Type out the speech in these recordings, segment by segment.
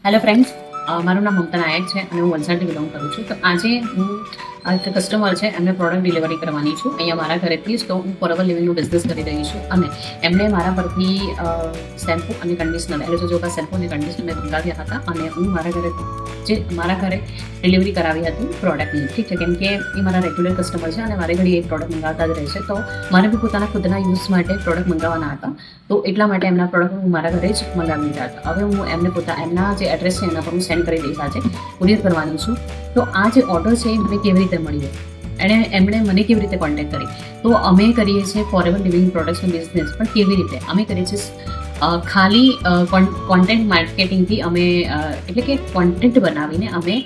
Hello friends, મારું નામ મમતા નાયક છે અને હું વલસાડથી બિલોંગ કરું છું. તો આજે હું એક કસ્ટમર છે એમને પ્રોડક્ટ ડિલિવરી કરવાની છું અહીંયા મારા ઘરેથી જ. તો હું ફોરએવર લિવિંગનું બિઝનેસ કરી રહી છું અને એમણે મારા પરથી શેમ્પૂ અને કન્ડિશનર એટલે જો શેમ્પૂ અને કન્ડિશનર મેં મંગાવ્યા હતા અને હું મારા ઘરે ડિલિવરી કરાવી હતી પ્રોડક્ટની. ઠીક છે, કેમ કે એ મારા રેગ્યુલર કસ્ટમર છે અને મારે ઘડી એક પ્રોડક્ટ મંગાવતા જ રહે છે. તો મારે બી પોતાના ખુદના યુઝ માટે પ્રોડક્ટ મંગાવવાના હતા. તો એટલા માટે એમના પ્રોડક્ટ હું મારા ઘરે જ મંગાવી લીધા હતા. હવે હું એમને એમના જે એડ્રેસ છે એના પર હું સેન્ડ કરી દઈશ. આજે કુરિયર કરવાની છું. તો આ જે ઓર્ડર છે એ મને કેવી રીતે મળ્યો, એમણે મને કેવી રીતે કોન્ટેક્ટ કરી. તો અમે કરીએ છીએ ફોરએવર લિવિંગ પ્રોડક્ટ્સનો બિઝનેસ, પણ કેવી રીતે અમે કરીએ છીએ ખાલી કોન્ટેન્ટ માર્કેટિંગથી. અમે એટલે કે કોન્ટેન્ટ બનાવીને અમે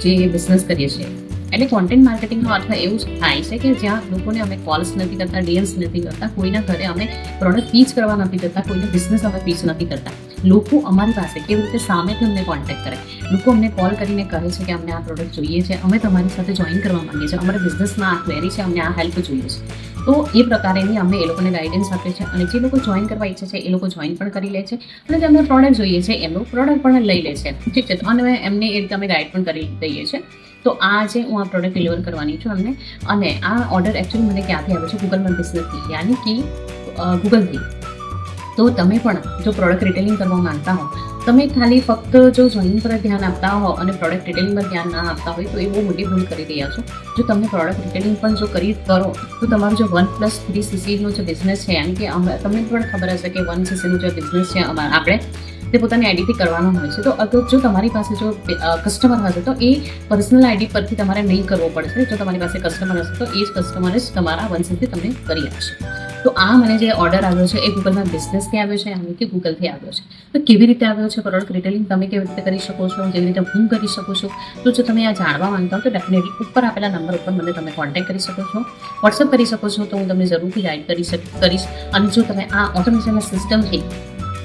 જે બિઝનેસ કરીએ છીએ. એટલે કોન્ટેન્ટ માર્કેટિંગનો અર્થ એવું થાય છે કે જ્યાં લોકોને અમે કોલ્સ નથી કરતા, ડીએમ્સ નથી કરતા, કોઈના ઘરે અમે પ્રોડક્ટ પીચ કરવા નથી કરતા, કોઈનો બિઝનેસ અમે પીચ નથી કરતા. લોકો અમારી પાસે કેવી રીતે સામેથી અમને કોન્ટેક્ટ કરે. લોકો અમને કોલ કરીને કહે છે કે અમને આ પ્રોડક્ટ જોઈએ છે, અમે તમારી સાથે જોઈન કરવા માંગીએ છીએ, અમારા બિઝનેસમાં આ ક્વેરી છે, અમને આ હેલ્પ જોઈએ છે. તો એ પ્રકારેની અમે એ લોકોને ગાઈડન્સ આપીએ છીએ અને જે લોકો જોઈન કરવા ઈચ્છે છે એ લોકો જોઈન પણ કરી લે છે અને જેમને પ્રોડક્ટ જોઈએ છે એમનું પ્રોડક્ટ પણ લઈ લે છે. ઠીક છે, અને એમને એ રીતે અમે ગાઈડ પણ કરી દઈએ છીએ. તો આજે હું આ પ્રોડક્ટ ડિલિવર કરવાની છું અમને. અને આ ઓર્ડર એકચ્યુઅલી મને ક્યાંથી આવ્યો છે? ગૂગલ માય બિઝનેસથી, યાની કે ગૂગલથી. તો તમે પણ જો પ્રોડક્ટ રિટેલિંગ કરવા માંગતા હો, તમે ખાલી ફક્ત જો જોઈન પર ધ્યાન આપતા હો અને પ્રોડક્ટ રિટેલિંગ પર ધ્યાન ના આપતા હોય તો એ બહુ મોટી ભૂલ કરી રહ્યા છો. જો તમે પ્રોડક્ટ રિટેલિંગ પણ જો કરો તો તમારું જો 1+3 સીસીનો જે બિઝનેસ છે, યાની કે તમને પણ ખબર હશે કે 1 સીસીનું જે બિઝનેસ છે આપણે તે પોતાની આઈડીથી કરવાનો હોય છે. તો અગર જો તમારી પાસે જો કસ્ટમર હશે તો એ પર્સનલ આઈડી પરથી તમારે નહીં કરવો પડશે. જો તમારી પાસે કસ્ટમર હશે તો એ જ કસ્ટમર જ તમારા 1 સીસી તમને કરી આપશે. તો આ મને જે ઓર્ડર આવ્યો છે એ ગૂગલના બિઝનેસથી આવ્યો છે, યાની કે ગૂગલથી આવ્યો છે. તો કેવી રીતે આવ્યો છે પ્રોડક્ટ રિટેલિંગ, તમે કેવી રીતે કરી શકો છો, જેવી રીતે હું કરી શકું છું. તો જો તમે આ જાણવા માંગતા હો તો ડેફિનેટલી ઉપર આપેલા નંબર ઉપર મને તમે કોન્ટેક્ટ કરી શકો છો, વોટ્સઅપ કરી શકો છો. તો હું તમને જરૂરથી ગાઈડ કરીશ. અને જો તમે આ ઓટોમેશનના સિસ્ટમથી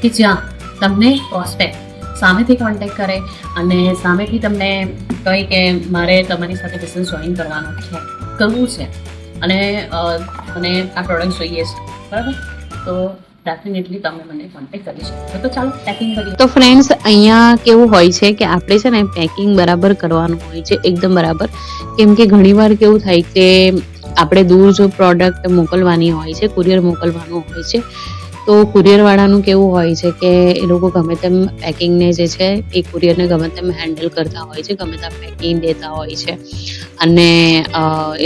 કે જ્યાં તમને પ્રોસ્પેક્ટ સામેથી કોન્ટેક્ટ કરે અને સામેથી તમને કહે કે મારે તમારી સાથે બિઝનેસ જોઈન કરવું છે અને મને આ પ્રોડક્ટ જોઈએ છે, બરાબર, તો ડેફિનેટલી તમે મને કોન્ટેક્ટ કરી શકો. તો ચાલો પેકિંગ કરીએ. તો ફ્રેન્ડ્સ, અહીંયા કેવું હોય છે કે આપણે છે ને પેકિંગ બરાબર કરવાનું હોય છે, એકદમ બરાબર. કેમ કે ઘણીવાર કેવું થાય કે આપણે દૂર જો પ્રોડક્ટ મોકલવાની હોય છે, કુરિયર મોકલવાનું હોય છે, તો કુરિયરવાળાનું કેવું હોય છે કે એ લોકો ગમે તેમ પેકિંગને જે છે એ કુરિયરને ગમે તેમ હેન્ડલ કરતા હોય છે, ગમે તેમ પેકિંગ દેતા હોય છે. અને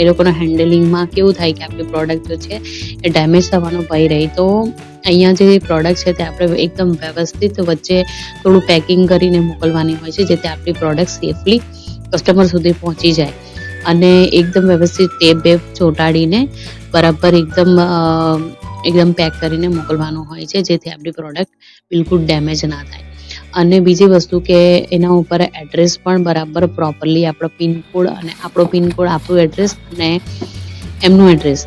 એ લોકોના હેન્ડલિંગમાં કેવું થાય કે આપણી પ્રોડક્ટ જો છે એ ડેમેજ થવાનો ભય રહે. તો અહીંયા જે પ્રોડક્ટ છે તે આપણે એકદમ વ્યવસ્થિત વચ્ચે થોડું પેકિંગ કરીને મોકલવાની હોય છે, જેથી આપણી પ્રોડક્ટ સેફલી કસ્ટમર સુધી પહોંચી જાય. અને એકદમ વ્યવસ્થિત ટેપ ચોંટાડીને બરાબર એકદમ પેક કરીને મોકલવાનું હોય છે, જેથી આપણી પ્રોડક્ટ બિલકુલ ડેમેજ ના થાય. અને બીજી વસ્તુ કે એના ઉપર એડ્રેસ પણ બરાબર પ્રોપરલી આપણો પિનકોડ અને આપણું એડ્રેસ અને એમનું એડ્રેસ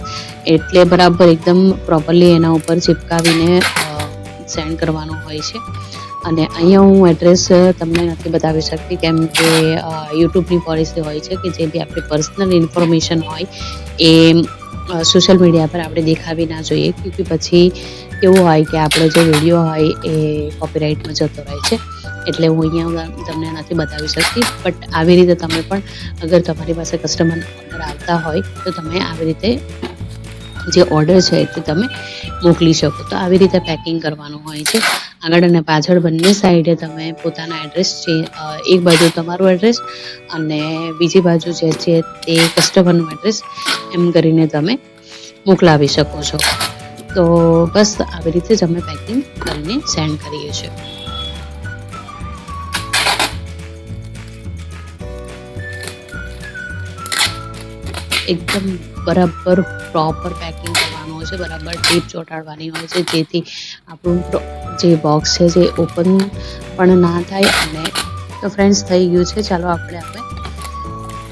એટલે બરાબર એકદમ પ્રોપરલી એના ઉપર ચિપકાવીને સેન્ડ કરવાનું હોય છે. અને અહીંયા હું એડ્રેસ તમને નથી બતાવી શકતી, કેમ કે યુટ્યુબની પોલિસી હોય છે કે જે બી આપણી પર્સનલ ઇન્ફોર્મેશન હોય એ સોશિયલ મીડિયા પર આપણે દેખાવી ના જોઈએ. કે પછી કેવું હોય કે આપણો જે વિડીયો હોય એ કોપીરાઇટમાં જતો રહે છે. એટલે હું અહીંયા તમને નથી બતાવી શકતી. બટ આવી રીતે તમે પણ અગર તમારી પાસે કસ્ટમરના ઓર્ડર આવતા હોય તો તમે આવી રીતે જે ઓર્ડર છે તે તમે મોકલી શકો. તો આવી રીતે પેકિંગ કરવાનું હોય છે. આગળ અને પાછળ બંને સાઈડે તમે પોતાના એડ્રેસ છે, એક બાજુ તમારું એડ્રેસ અને બીજી બાજુ જે છે તે કસ્ટમરનું એડ્રેસ, એમ કરીને તમે મોકલાવી શકો છો. તો બસ આવી રીતે જ અમે પેકિંગ કરીને સેન્ડ કરીએ છીએ. એકદમ બરાબર પ્રોપર પેકિંગ કરવાનું હોય છે, બરાબર ટેપ ચોંટાડવાની હોય છે, જેથી આપણું જે બોક્સ છે જે ઓપન પણ ના થાય. અને તો ફ્રેન્ડ્સ, થઈ ગયું છે. ચાલો આપણે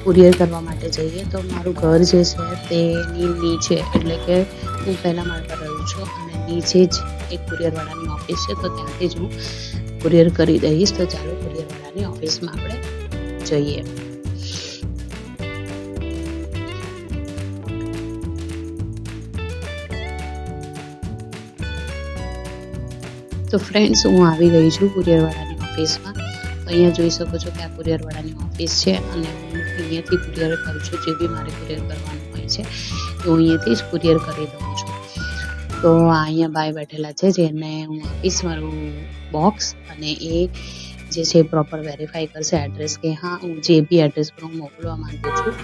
કુરિયર કરવા માટે જઈએ. તો મારું ઘર જે છે તેની નીચે, એટલે કે હું પહેલા માળ પર રહું છું અને નીચે જ એક કુરિયરવાળાની ઓફિસ છે, તો ત્યાંથી જ હું કુરિયર કરી દઈશ. તો ચાલો કુરિયરવાળાની ઓફિસમાં આપણે જઈએ. તો ફ્રેન્ડ્સ, હું આવી ગઈ છું કુરિયરવાળાની ઓફિસમાં. અહીંયા જોઈ શકો છો કે આ કુરિયરવાળાની ઓફિસ છે અને હું અહીંયાથી કુરિયર કરું છું. જે બી મારે કુરિયર કરવાનું હોય છે એ હું અહીંયાથી જ કુરિયર કરી દઉં છું. તો અહીંયા ભાઈ બેઠેલા છે જેને હું આપીશ મારું બોક્સ અને એ જે છે પ્રોપર વેરીફાઈ કરશે એડ્રેસ કે હા હું જે બી એડ્રેસ પર હું મોકલવા માંગુ છું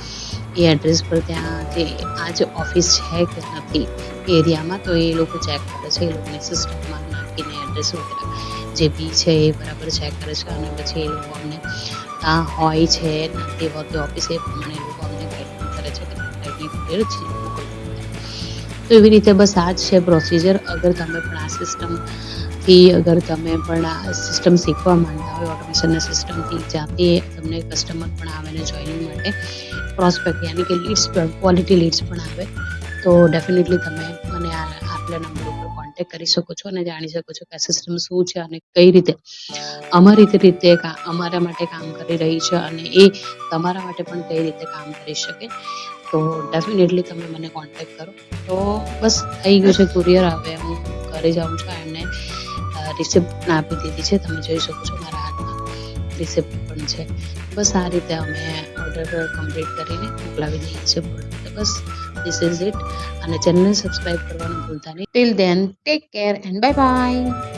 એ એડ્રેસ પર ત્યાં જે આ જ ઓફિસ છે કે નથી એ એરિયામાં, તો એ લોકો ચેક કરે છે. એ લોકોની સિસ્ટમમાં નાખીને એડ્રેસ વગેરે જે બી છે એ બરાબર ચેક કરે છે અને પછી એ લોકો અમને ત્યાં હોય છે નથી હોતી ઓફિસ એ પ્રમાણે એ લોકો અમને ગાઈડ કરે છે કે ટાઈપની કુરિયર છે મોકલવું. તો એવી રીતે બસ આ જ છે પ્રોસિજર. અગર તમે પણ આ સિસ્ટમથી અગર તમે પણ આ સિસ્ટમ શીખવા માંગતા હોય ઓટોમેશનના સિસ્ટમથી જાતે તમને કસ્ટમર પણ આવે ને જોઈનિંગ માટે પ્રોસ્પેક્ટ યાની કે લીડ્સ પણ ક્વોલિટી લીડ્સ પણ આવે તો ડેફિનેટલી તમે મને આપેલા નંબર ઉપર કોન્ટેક્ટ કરી શકો છો અને જાણી શકો છો કે આ સિસ્ટમ શું છે અને કઈ રીતે અમારી રીતે અમારા માટે કામ કરી રહી છે અને એ તમારા માટે પણ કઈ રીતે કામ કરી શકે. તો ડેફિનેટલી તમે મને કોન્ટેક્ટ કરો. તો બસ થઈ ગયું છે કુરિયર. હવે હું ઘરે જાઉં છું. એમને રિસિપ્ટ પણ આપી દીધી છે. તમે જોઈ શકો છો મારા હાથમાં રિસિપ્ટ પણ છે. બસ આ રીતે અમે ઓર્ડર કમ્પ્લીટ કરીને મોકલાવી દઈએ છીએ product. Bus this is it. અને ચેનલને સબસ્ક્રાઈબ કરવાનું ભૂલતા નહીં. Till then take care and bye bye.